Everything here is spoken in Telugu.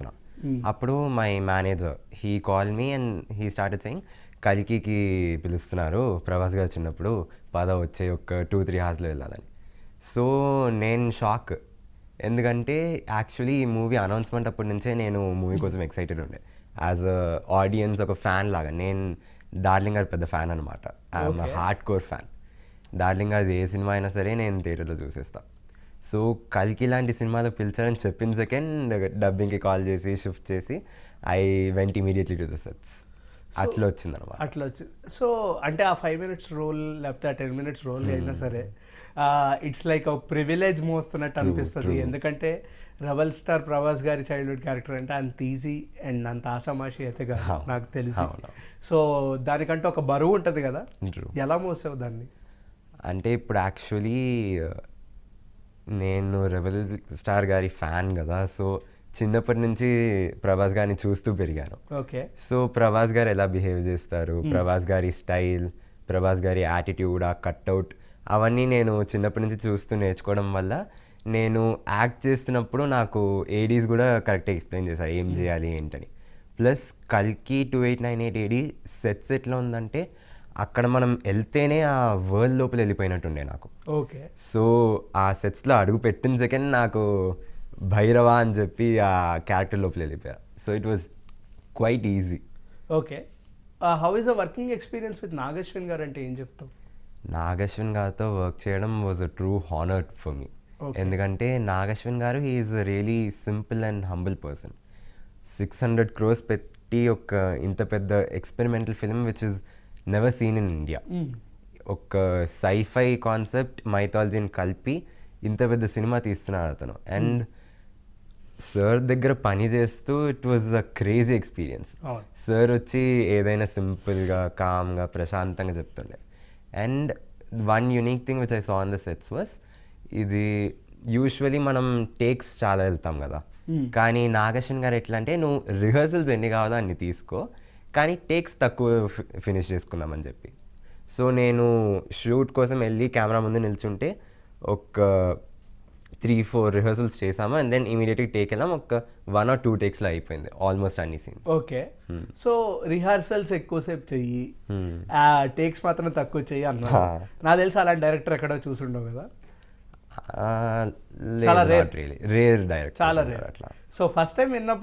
చేస్తున్నా. అప్పుడు my manager he call me and he started saying కల్కికి పిలుస్తున్నారు ప్రభాస్ గారు చిన్నప్పుడు వచ్చే ఒక 2-3 hours వెళ్ళాలని. సో నేను షాక్, ఎందుకంటే యాక్చువల్లీ ఈ మూవీ అనౌన్స్మెంట్ అప్పటి నుంచే నేను మూవీ కోసం ఎక్సైటెడ్ ఉండే. యాజ్ అ ఆడియన్స్ ఒక ఫ్యాన్ లాగా నేను డార్లింగ్ గారు పెద్ద ఫ్యాన్ అనమాట. I'm hard core fan. Darling గారు ఏ సినిమా అయినా సరే నేను థియేటర్లో చూసేస్తా. సో కల్కి లాంటి సినిమాలో పిలిచారని చెప్పిన సెకండ్ డబ్బింగ్కి కాల్ చేసి షిఫ్ట్ చేసి I went immediately to the sets. అట్లా వచ్చిందనమాట. అట్లా వచ్చింది. సో అంటే ఆ 5 minutes రోల్ లేకపోతే ఆ 10 minutes రోల్ అయినా సరే ఇట్స్ లైక్ ఒక ప్రివిలేజ్ మోస్తున్నట్టు అనిపిస్తుంది. ఎందుకంటే రెబల్ స్టార్ ప్రభాస్ గారి చైల్డ్హుడ్ క్యారెక్టర్ అంటే అంత ఈజీ అండ్ అంత ఆషామాషి అయితే కాదు నాకు తెలిసి. సో దానికంటే ఒక బరువు ఉంటుంది కదా, ఎలా మోసావు దాన్ని? అంటే ఇప్పుడు యాక్చువల్లీ నేను రెబల్ స్టార్ గారి ఫ్యాన్ కదా, సో చిన్నప్పటి నుంచి ప్రభాస్ గారిని చూస్తూ పెరిగాను. ఓకే. సో ప్రభాస్ గారు ఎలా బిహేవ్ చేస్తారు, ప్రభాస్ గారి స్టైల్, ప్రభాస్ గారి యాటిట్యూడ్, ఆ కట్అవుట్, అవన్నీ నేను చిన్నప్పటి నుంచి చూస్తూ నేర్చుకోవడం వల్ల నేను యాక్ట్ చేస్తున్నప్పుడు నాకు ఏడీస్ కూడా కరెక్ట్గా ఎక్స్ప్లెయిన్ చేశారు ఏం చేయాలి ఏంటని. ప్లస్ కల్కి 2898 ఏడీ సెట్స్ ఎట్లా ఉందంటే అక్కడ మనం వెళ్తేనే ఆ వరల్డ్ లోపల వెళ్ళిపోయినట్టుండే నాకు. ఓకే. సో ఆ సెట్స్లో అడుగు పెట్టిన సెకండ్ నాకు భైరవ అని చెప్పి ఆ క్యారెక్టర్ లోపల వెళ్ళిపోయా. So it was quite easy. Okay. How is a working experience with Nag Ashwin garu అంటే ఏం చెప్తావు? నాగశ్విన్ గారితో వర్క్ చేయడం was a true honour for me. ఎందుకంటే Nag Ashwin garu he is a really simple and humble person. 600 crores పెట్టి ఒక ఇంత పెద్ద experimental film which is never seen in India, ఒక సైఫై కాన్సెప్ట్ మైథాలజీని కలిపి ఇంత పెద్ద సినిమా తీస్తున్నారు అతను. అండ్ సార్ దగ్గర పని చేస్తూ it was a crazy experience. Sir వచ్చి ఏదైనా సింపుల్గా కామ్గా ప్రశాంతంగా చెప్తుండే. And one unique thing which I saw on the sets was, ఇది యూజువలీ మనం టేక్స్ చాలా వెళ్తాం కదా, కానీ నాగశ్విన్ గారు ఎట్లా అంటే నువ్వు రిహర్సల్స్ ఎన్ని కావాలో అన్ని తీసుకో, కానీ టేక్స్ తక్కువ ఫినిష్ చేసుకుందామని చెప్పి. సో నేను షూట్ కోసం వెళ్ళి కెమెరా ముందు నిల్చుంటే ఒక 3-4 రిహర్సల్స్ చేసాము అండ్ దెన్ ఇమీడియట్గా టేక్ వెళ్ళాం. ఒక 1 or 2 takesలో అయిపోయింది ఆల్మోస్ట్ అన్ని సీన్స్. ఓకే. సో రిహార్సల్స్ ఎక్కువసేపు చెయ్యి, టేక్స్ మాత్రం తక్కువ చెయ్యి అన్నా. నాకు తెలిసి అలాంటి డైరెక్టర్ ఎక్కడో చూసుండవు కదా. చాలా రేర్ డైరెక్టర్, చాలా రేర్. సో ఫస్ట్ టైం విన్నప్పుడు